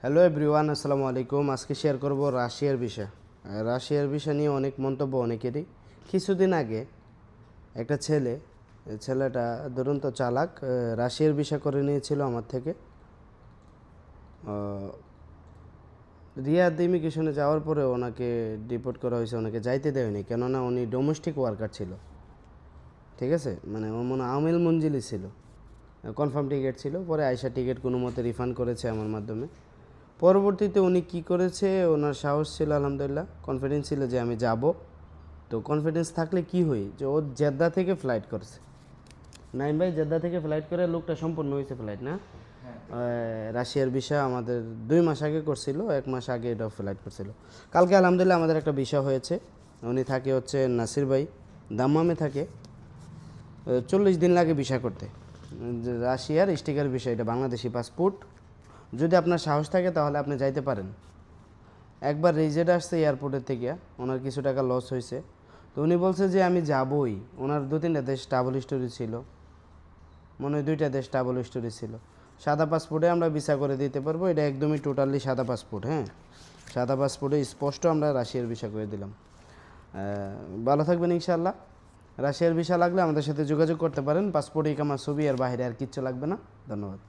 Hello everyone, আসসালামু আলাইকুম। আজকে শেয়ার করব রাশিয়ার বিষয়। রাশিয়ার বিষয় নিয়ে অনেক মন্তব্য অনেকেরই। কিছুদিন আগে একটা ছেলেটা ধরুন তো চালাক, রাশিয়ার বিষয় করে নিয়েছিল আমার থেকে। রিয়াদ ইমিগ্রেশনে যাওয়ার পরে ওনাকে ডিপোর্ট করা হয়েছে, ওনাকে যাইতে দেয়নি, কেননা উনি ডোমেস্টিক ওয়ার্কার ছিল। ঠিক আছে, মানে ওর মনে আমিল মঞ্জিলি ছিল, কনফার্ম টিকিট ছিল। পরে আয়সা টিকিট কোনো মতে রিফান্ড করেছে আমার মাধ্যমে। পরবর্তীতে উনি কি করেছে, ওনার সাহস ছিল আলহামদুলিল্লাহ, কনফিডেন্স ছিল যে আমি যাব। তো কনফিডেন্স থাকলে কি হয় যে ও জেদ্দা থেকে ফ্লাইট করছে। নাইম ভাই, জেদ্দা থেকে ফ্লাইট করে লোকটা সম্পূর্ণ হয়েছে ফ্লাইট না। রাশিয়ার বিষয় আমাদের 2 মাস আগে করছিল, 1 মাস আগে এটাও ফ্লাইট করছিল। কালকে আলহামদুলিল্লাহ আমাদের একটা বিষয় হয়েছে। উনি থাকে হচ্ছে নাসির ভাই, দাম্মামে থাকে। 40 দিন লাগে ভিসা করতে। রাশিয়ার স্টিকার ভিসা, এটা বাংলাদেশি পাসপোর্ট। যদি আপনার সাহস থাকে তাহলে আপনি যাইতে পারেন। একবার রিজেক্ট আসছে এয়ারপোর্টের থেকে, ওনার কিছু টাকা লস হয়েছে। তো উনি বলছে যে আমি যাবই। ওনার 2-3টা দেশ ট্রাভেল স্টোরি ছিল, মনে হয় 2টা দেশ ট্রাভেল স্টোরি ছিল। সাদা পাসপোর্টে আমরা ভিসা করে দিতে পারবো, এটা একদমই টোটালি সাদা পাসপোর্ট। হ্যাঁ, সাদা পাসপোর্টে স্পষ্ট আমরা রাশিয়ার ভিসা করে দিলাম। ভালো থাকবেন ইনশাআল্লাহ। রাশিয়ার ভিসা লাগলে আমাদের সাথে যোগাযোগ করতে পারেন। পাসপোর্ট, ইকামা, ছবি, আর বাইরে আর কিচ্ছু লাগবে না। ধন্যবাদ।